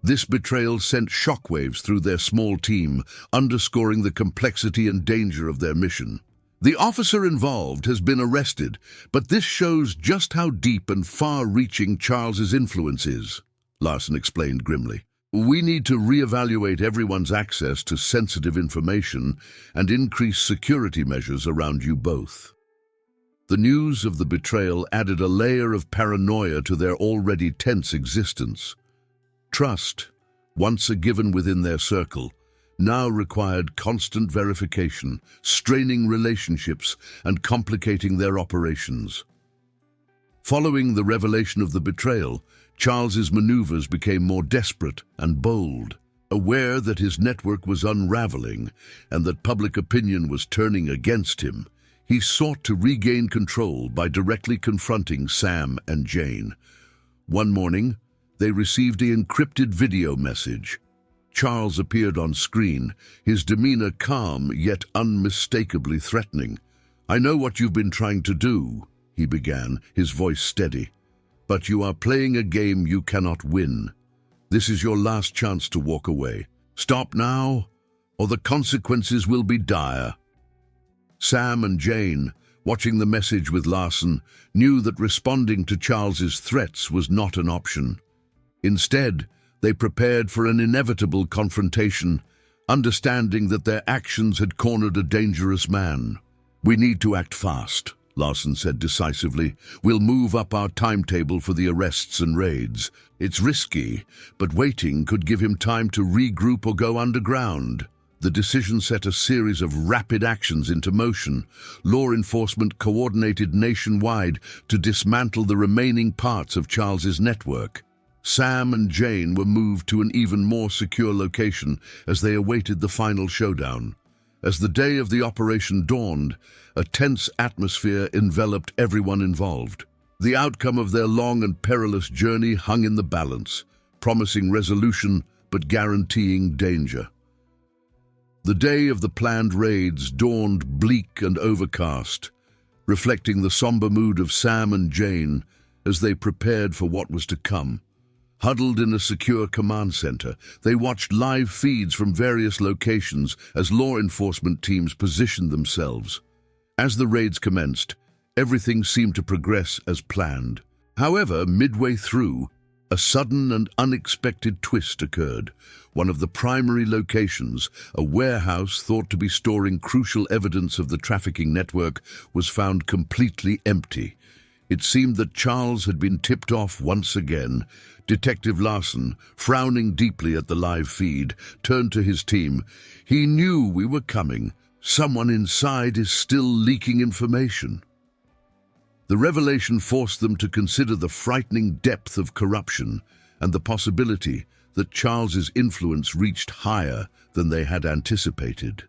This betrayal sent shockwaves through their small team, underscoring the complexity and danger of their mission. The officer involved has been arrested, but this shows just how deep and far-reaching Charles's influence is, Larson explained grimly. We need to reevaluate everyone's access to sensitive information and increase security measures around you both. The news of the betrayal added a layer of paranoia to their already tense existence. Trust, once a given within their circle, now required constant verification, straining relationships and complicating their operations. Following the revelation of the betrayal, Charles's maneuvers became more desperate and bold. Aware that his network was unraveling and that public opinion was turning against him, he sought to regain control by directly confronting Sam and Jane. One morning, they received an encrypted video message. Charles appeared on screen, his demeanor calm yet unmistakably threatening. "I know what you've been trying to do," he began, his voice steady. "But you are playing a game you cannot win. This is your last chance to walk away. Stop now, or the consequences will be dire." Sam and Jane, watching the message with Larson, knew that responding to Charles's threats was not an option. Instead, they prepared for an inevitable confrontation, understanding that their actions had cornered a dangerous man. "We need to act fast," Larson said decisively. "We'll move up our timetable for the arrests and raids. It's risky, but waiting could give him time to regroup or go underground." The decision set a series of rapid actions into motion. Law enforcement coordinated nationwide to dismantle the remaining parts of Charles's network. Sam and Jane were moved to an even more secure location as they awaited the final showdown. As the day of the operation dawned, a tense atmosphere enveloped everyone involved. The outcome of their long and perilous journey hung in the balance, promising resolution but guaranteeing danger. The day of the planned raids dawned bleak and overcast, reflecting the somber mood of Sam and Jane as they prepared for what was to come. Huddled in a secure command center, they watched live feeds from various locations as law enforcement teams positioned themselves. As the raids commenced, everything seemed to progress as planned. However, midway through, a sudden and unexpected twist occurred. One of the primary locations, a warehouse thought to be storing crucial evidence of the trafficking network, was found completely empty. It seemed that Charles had been tipped off once again. Detective Larson, frowning deeply at the live feed, turned to his team. He knew we were coming. Someone inside is still leaking information. The revelation forced them to consider the frightening depth of corruption and the possibility that Charles's influence reached higher than they had anticipated.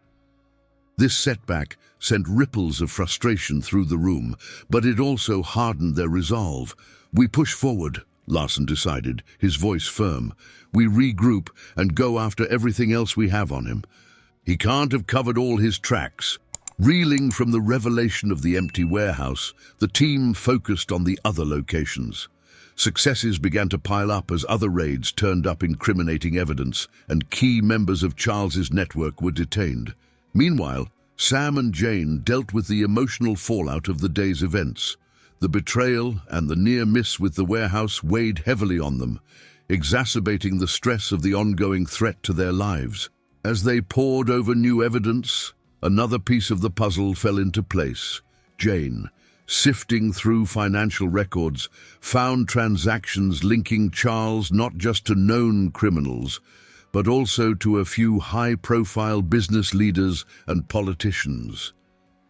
This setback sent ripples of frustration through the room, but it also hardened their resolve. "We push forward," Larson decided, his voice firm. "We regroup and go after everything else we have on him. He can't have covered all his tracks." Reeling from the revelation of the empty warehouse, the team focused on the other locations. Successes began to pile up as other raids turned up incriminating evidence, and key members of Charles's network were detained. Meanwhile, Sam and Jane dealt with the emotional fallout of the day's events. The betrayal and the near miss with the warehouse weighed heavily on them, exacerbating the stress of the ongoing threat to their lives. As they pored over new evidence, another piece of the puzzle fell into place. Jane, sifting through financial records, found transactions linking Charles not just to known criminals, but also to a few high-profile business leaders and politicians.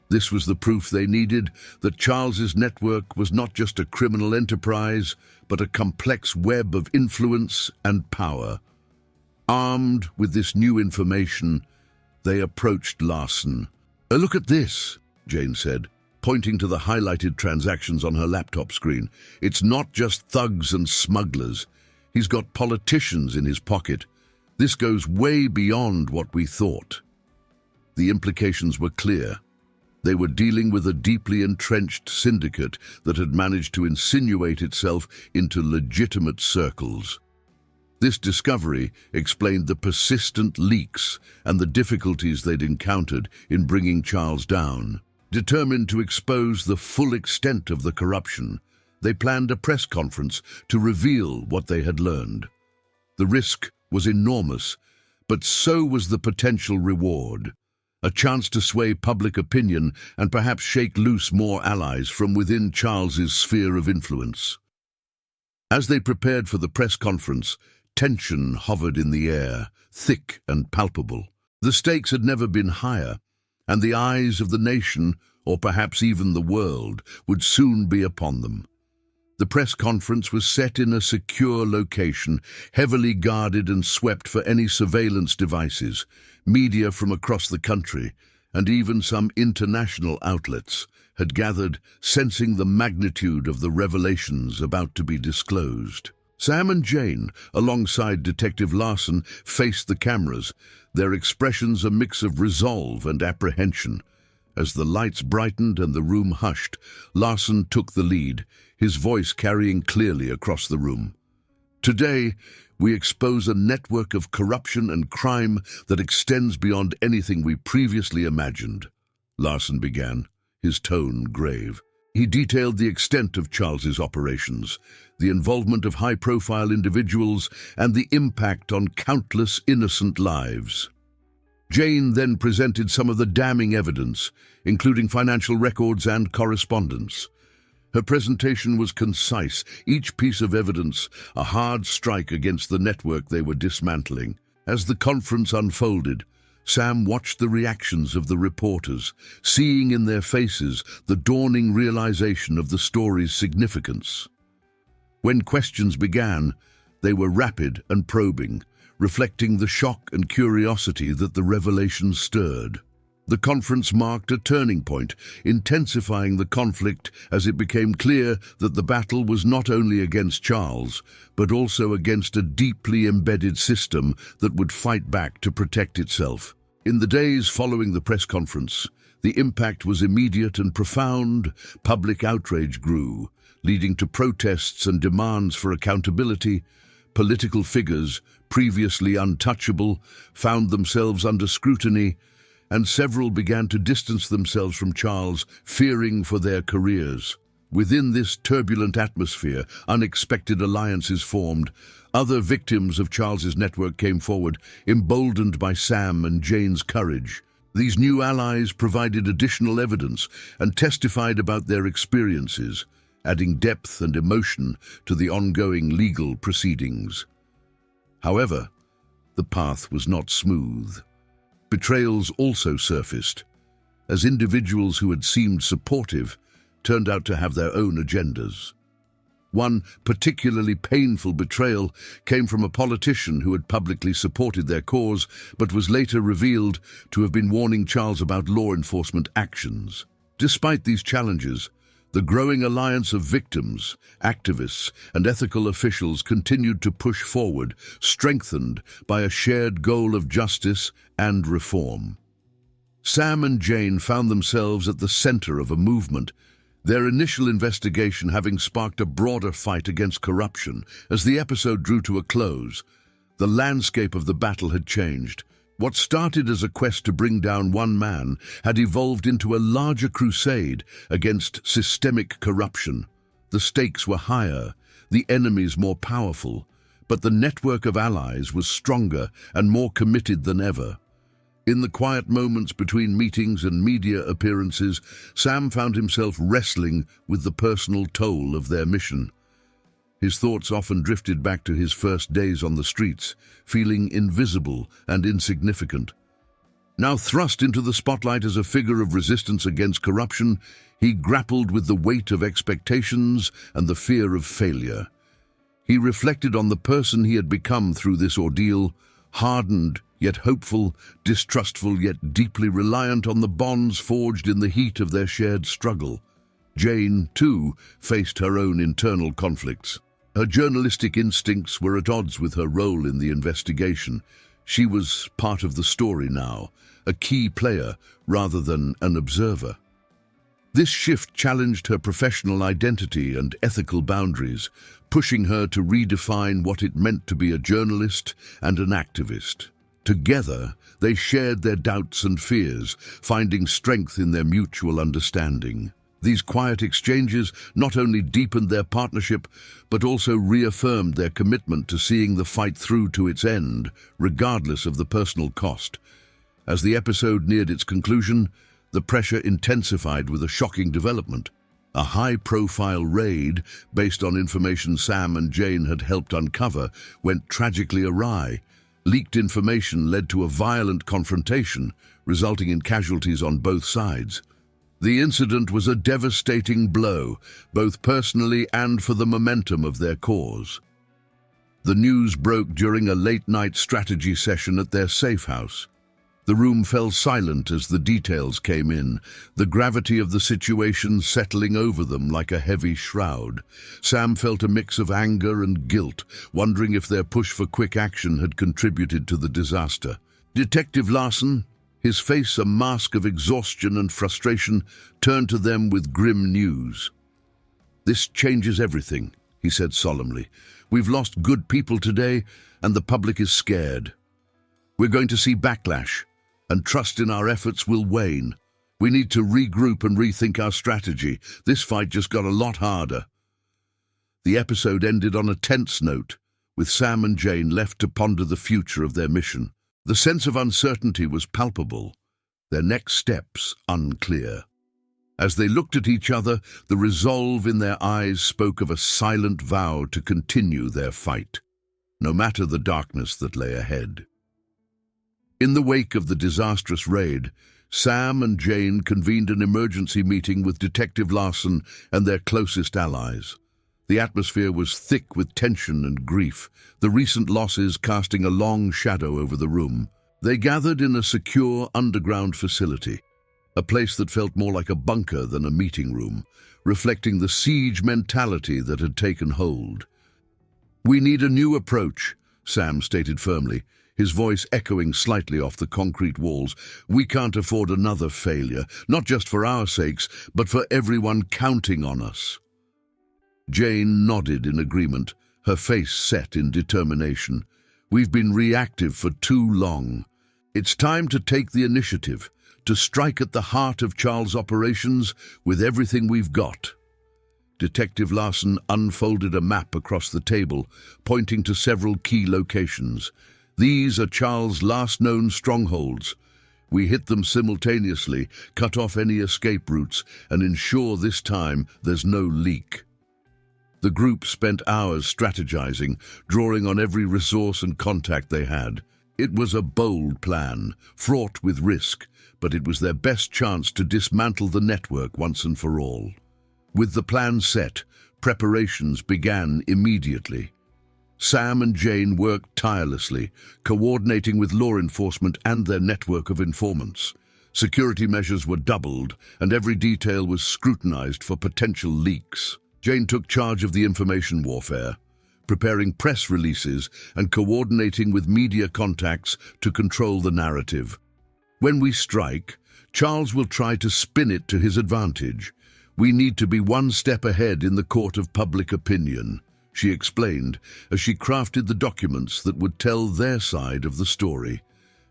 This was the proof they needed that Charles's network was not just a criminal enterprise, but a complex web of influence and power. Armed with this new information, they approached Larson. "Look at this," Jane said, pointing to the highlighted transactions on her laptop screen. "It's not just thugs and smugglers. He's got politicians in his pocket. This goes way beyond what we thought." The implications were clear. They were dealing with a deeply entrenched syndicate that had managed to insinuate itself into legitimate circles. This discovery explained the persistent leaks and the difficulties they'd encountered in bringing Charles down. Determined to expose the full extent of the corruption, they planned a press conference to reveal what they had learned. The risk was enormous, but so was the potential reward. A chance to sway public opinion and perhaps shake loose more allies from within Charles's sphere of influence. As they prepared for the press conference, tension hovered in the air, thick and palpable. The stakes had never been higher, and the eyes of the nation, or perhaps even the world, would soon be upon them. The press conference was set in a secure location, heavily guarded and swept for any surveillance devices. Media from across the country, and even some international outlets, had gathered, sensing the magnitude of the revelations about to be disclosed. Sam and Jane, alongside Detective Larson, faced the cameras, their expressions a mix of resolve and apprehension. As the lights brightened and the room hushed, Larson took the lead, his voice carrying clearly across the room. "Today, we expose a network of corruption and crime that extends beyond anything we previously imagined," Larson began, his tone grave. He detailed the extent of Charles's operations, the involvement of high-profile individuals, and the impact on countless innocent lives. Jane then presented some of the damning evidence, including financial records and correspondence. Her presentation was concise, each piece of evidence a hard strike against the network they were dismantling. As the conference unfolded, Sam watched the reactions of the reporters, seeing in their faces the dawning realization of the story's significance. When questions began, they were rapid and probing, reflecting the shock and curiosity that the revelation stirred. The conference marked a turning point, intensifying the conflict as it became clear that the battle was not only against Charles, but also against a deeply embedded system that would fight back to protect itself. In the days following the press conference, the impact was immediate and profound. Public outrage grew, leading to protests and demands for accountability. Political figures, previously untouchable, found themselves under scrutiny, and several began to distance themselves from Charles, fearing for their careers. Within this turbulent atmosphere, unexpected alliances formed. Other victims of Charles's network came forward, emboldened by Sam and Jane's courage. These new allies provided additional evidence and testified about their experiences, adding depth and emotion to the ongoing legal proceedings. However, the path was not smooth. Betrayals also surfaced, as individuals who had seemed supportive turned out to have their own agendas. One particularly painful betrayal came from a politician who had publicly supported their cause, but was later revealed to have been warning Charles about law enforcement actions. Despite these challenges, the growing alliance of victims, activists, and ethical officials continued to push forward, strengthened by a shared goal of justice and reform. Sam and Jane found themselves at the center of a movement, their initial investigation having sparked a broader fight against corruption. As the episode drew to a close, the landscape of the battle had changed. What started as a quest to bring down one man had evolved into a larger crusade against systemic corruption. The stakes were higher, the enemies more powerful, but the network of allies was stronger and more committed than ever. In the quiet moments between meetings and media appearances, Sam found himself wrestling with the personal toll of their mission. His thoughts often drifted back to his first days on the streets, feeling invisible and insignificant. Now thrust into the spotlight as a figure of resistance against corruption, he grappled with the weight of expectations and the fear of failure. He reflected on the person he had become through this ordeal, hardened yet hopeful, distrustful yet deeply reliant on the bonds forged in the heat of their shared struggle. Jane, too, faced her own internal conflicts. Her journalistic instincts were at odds with her role in the investigation. She was part of the story now, a key player rather than an observer. This shift challenged her professional identity and ethical boundaries, pushing her to redefine what it meant to be a journalist and an activist. Together, they shared their doubts and fears, finding strength in their mutual understanding. These quiet exchanges not only deepened their partnership, but also reaffirmed their commitment to seeing the fight through to its end, regardless of the personal cost. As the episode neared its conclusion, the pressure intensified with a shocking development. A high-profile raid, based on information Sam and Jane had helped uncover, went tragically awry. Leaked information led to a violent confrontation, resulting in casualties on both sides. The incident was a devastating blow, both personally and for the momentum of their cause. The news broke during a late-night strategy session at their safe house. The room fell silent as the details came in, the gravity of the situation settling over them like a heavy shroud. Sam felt a mix of anger and guilt, wondering if their push for quick action had contributed to the disaster. Detective Larson, his face a mask of exhaustion and frustration, turned to them with grim news. "This changes everything," he said solemnly. "We've lost good people today, and the public is scared. We're going to see backlash, and trust in our efforts will wane. We need to regroup and rethink our strategy. This fight just got a lot harder." The episode ended on a tense note, with Sam and Jane left to ponder the future of their mission. The sense of uncertainty was palpable, their next steps unclear. As they looked at each other, the resolve in their eyes spoke of a silent vow to continue their fight, no matter the darkness that lay ahead. In the wake of the disastrous raid, Sam and Jane convened an emergency meeting with Detective Larson and their closest allies. The atmosphere was thick with tension and grief, the recent losses casting a long shadow over the room. They gathered in a secure underground facility, a place that felt more like a bunker than a meeting room, reflecting the siege mentality that had taken hold. "We need a new approach," Sam stated firmly, his voice echoing slightly off the concrete walls. "We can't afford another failure, not just for our sakes, but for everyone counting on us." Jane nodded in agreement, her face set in determination. "We've been reactive for too long. It's time to take the initiative, to strike at the heart of Charles' operations with everything we've got." Detective Larson unfolded a map across the table, pointing to several key locations. "These are Charles' last known strongholds. We hit them simultaneously, cut off any escape routes, and ensure this time there's no leak." The group spent hours strategizing, drawing on every resource and contact they had. It was a bold plan, fraught with risk, but it was their best chance to dismantle the network once and for all. With the plan set, preparations began immediately. Sam and Jane worked tirelessly, coordinating with law enforcement and their network of informants. Security measures were doubled, and every detail was scrutinized for potential leaks. Jane took charge of the information warfare, preparing press releases and coordinating with media contacts to control the narrative. When we strike, Charles will try to spin it to his advantage. We need to be one step ahead in the court of public opinion, she explained as she crafted the documents that would tell their side of the story.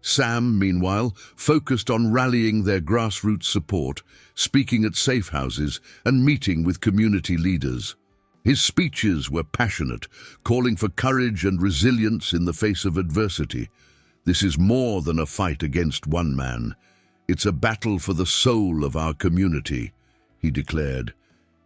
Sam, meanwhile, focused on rallying their grassroots support, speaking at safe houses and meeting with community leaders. His speeches were passionate, calling for courage and resilience in the face of adversity. This is more than a fight against one man. It's a battle for the soul of our community, he declared,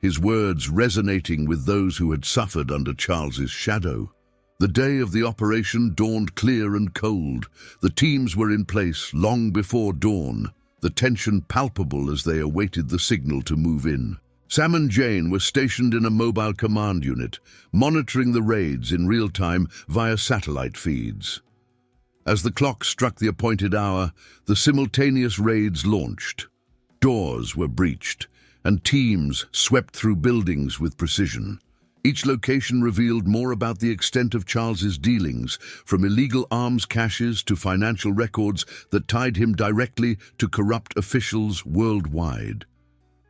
his words resonating with those who had suffered under Charles's shadow. The day of the operation dawned clear and cold. The teams were in place long before dawn, the tension palpable as they awaited the signal to move in. Sam and Jane were stationed in a mobile command unit, monitoring the raids in real time via satellite feeds. As the clock struck the appointed hour, the simultaneous raids launched. Doors were breached, and teams swept through buildings with precision. Each location revealed more about the extent of Charles's dealings, from illegal arms caches to financial records that tied him directly to corrupt officials worldwide.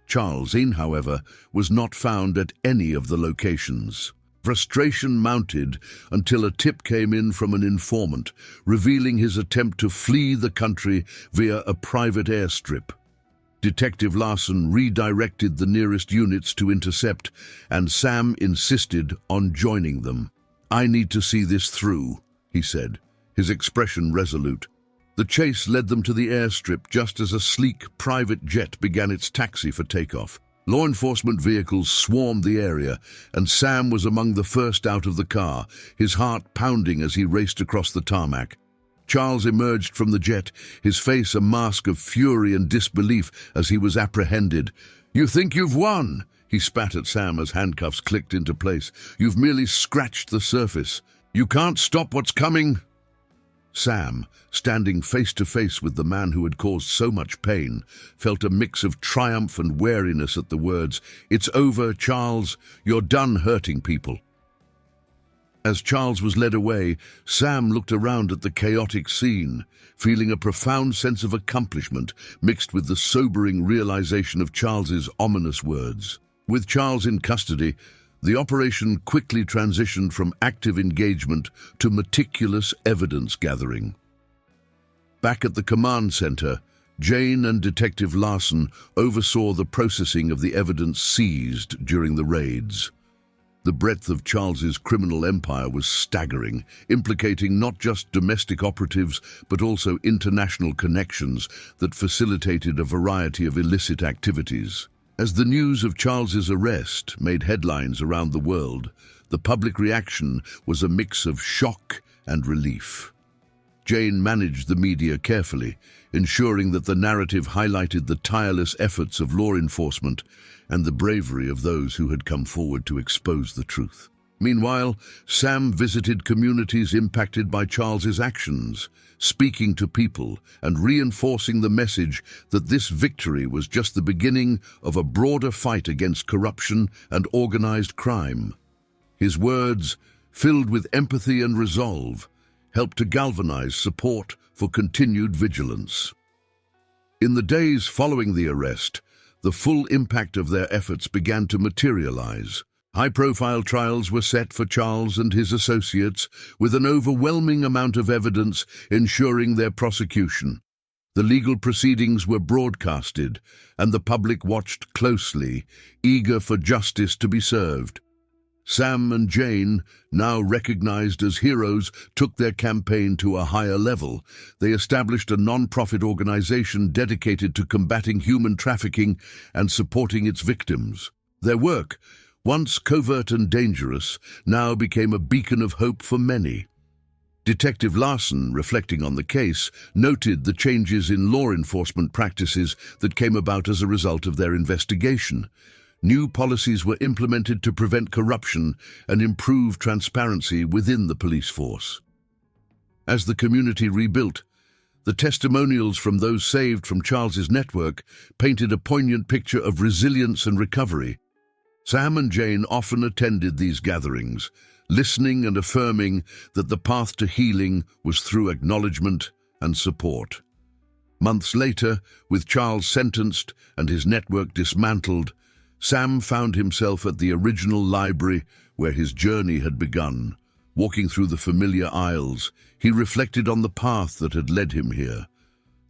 Charles, however, was not found at any of the locations. Frustration mounted until a tip came in from an informant, revealing his attempt to flee the country via a private airstrip. Detective Larson redirected the nearest units to intercept, and Sam insisted on joining them. "I need to see this through," he said, his expression resolute. The chase led them to the airstrip just as a sleek private jet began its taxi for takeoff. Law enforcement vehicles swarmed the area, and Sam was among the first out of the car, his heart pounding as he raced across the tarmac. Charles emerged from the jet, his face a mask of fury and disbelief as he was apprehended. "You think you've won?" he spat at Sam as handcuffs clicked into place. "You've merely scratched the surface. You can't stop what's coming." Sam, standing face to face with the man who had caused so much pain, felt a mix of triumph and wariness at the words, "It's over, Charles. You're done hurting people." As Charles was led away, Sam looked around at the chaotic scene, feeling a profound sense of accomplishment mixed with the sobering realization of Charles's ominous words. With Charles in custody, the operation quickly transitioned from active engagement to meticulous evidence gathering. Back at the command center, Jane and Detective Larson oversaw the processing of the evidence seized during the raids. The breadth of Charles's criminal empire was staggering, implicating not just domestic operatives, but also international connections that facilitated a variety of illicit activities. As the news of Charles's arrest made headlines around the world, the public reaction was a mix of shock and relief. Jane managed the media carefully, ensuring that the narrative highlighted the tireless efforts of law enforcement and the bravery of those who had come forward to expose the truth. Meanwhile, Sam visited communities impacted by Charles's actions, speaking to people and reinforcing the message that this victory was just the beginning of a broader fight against corruption and organized crime. His words, filled with empathy and resolve, helped to galvanize support for continued vigilance. In the days following the arrest, the full impact of their efforts began to materialize. High-profile trials were set for Charles and his associates, with an overwhelming amount of evidence ensuring their prosecution. The legal proceedings were broadcasted, and the public watched closely, eager for justice to be served. Sam and Jane, now recognized as heroes, took their campaign to a higher level. They established a non-profit organization dedicated to combating human trafficking and supporting its victims. Their work once covert and dangerous, now became a beacon of hope for many. Detective Larson, reflecting on the case, noted the changes in law enforcement practices that came about as a result of their investigation. New policies were implemented to prevent corruption and improve transparency within the police force. As the community rebuilt, the testimonials from those saved from Charles's network painted a poignant picture of resilience and recovery. Sam and Jane often attended these gatherings, listening and affirming that the path to healing was through acknowledgement and support. Months later, with Charles sentenced and his network dismantled, Sam found himself at the original library where his journey had begun. Walking through the familiar aisles, he reflected on the path that had led him here.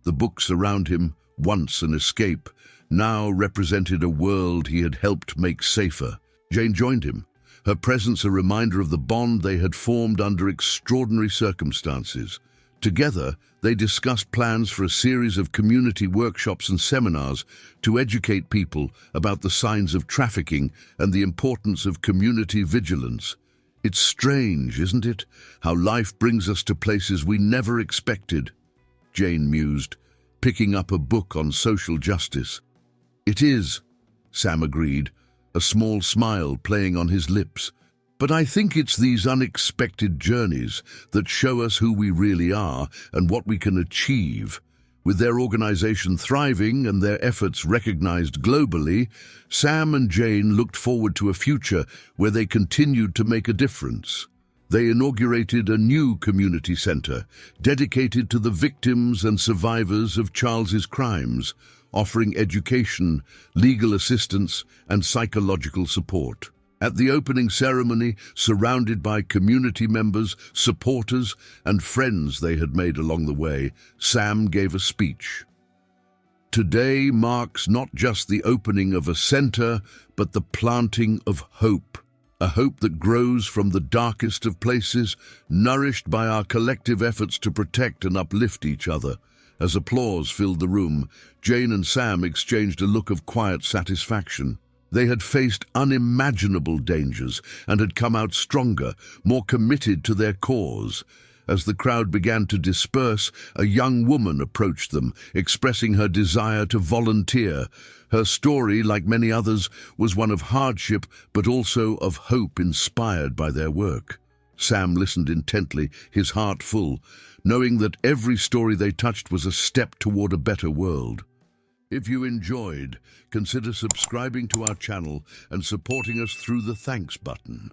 The books around him, once an escape, now represented a world he had helped make safer. Jane joined him, her presence a reminder of the bond they had formed under extraordinary circumstances. Together, they discussed plans for a series of community workshops and seminars to educate people about the signs of trafficking and the importance of community vigilance. It's strange, isn't it, how life brings us to places we never expected, Jane mused, picking up a book on social justice. It is, Sam agreed, a small smile playing on his lips. But I think it's these unexpected journeys that show us who we really are and what we can achieve. With their organization thriving and their efforts recognized globally, Sam and Jane looked forward to a future where they continued to make a difference. They inaugurated a new community center dedicated to the victims and survivors of Charles's crimes, offering education, legal assistance, and psychological support. At the opening ceremony, surrounded by community members, supporters, and friends they had made along the way, Sam gave a speech. Today marks not just the opening of a center, but the planting of hope. A hope that grows from the darkest of places, nourished by our collective efforts to protect and uplift each other. As applause filled the room, Jane and Sam exchanged a look of quiet satisfaction. They had faced unimaginable dangers and had come out stronger, more committed to their cause. As the crowd began to disperse, a young woman approached them, expressing her desire to volunteer. Her story, like many others, was one of hardship, but also of hope inspired by their work. Sam listened intently, his heart full, knowing that every story they touched was a step toward a better world. If you enjoyed, consider subscribing to our channel and supporting us through the thanks button.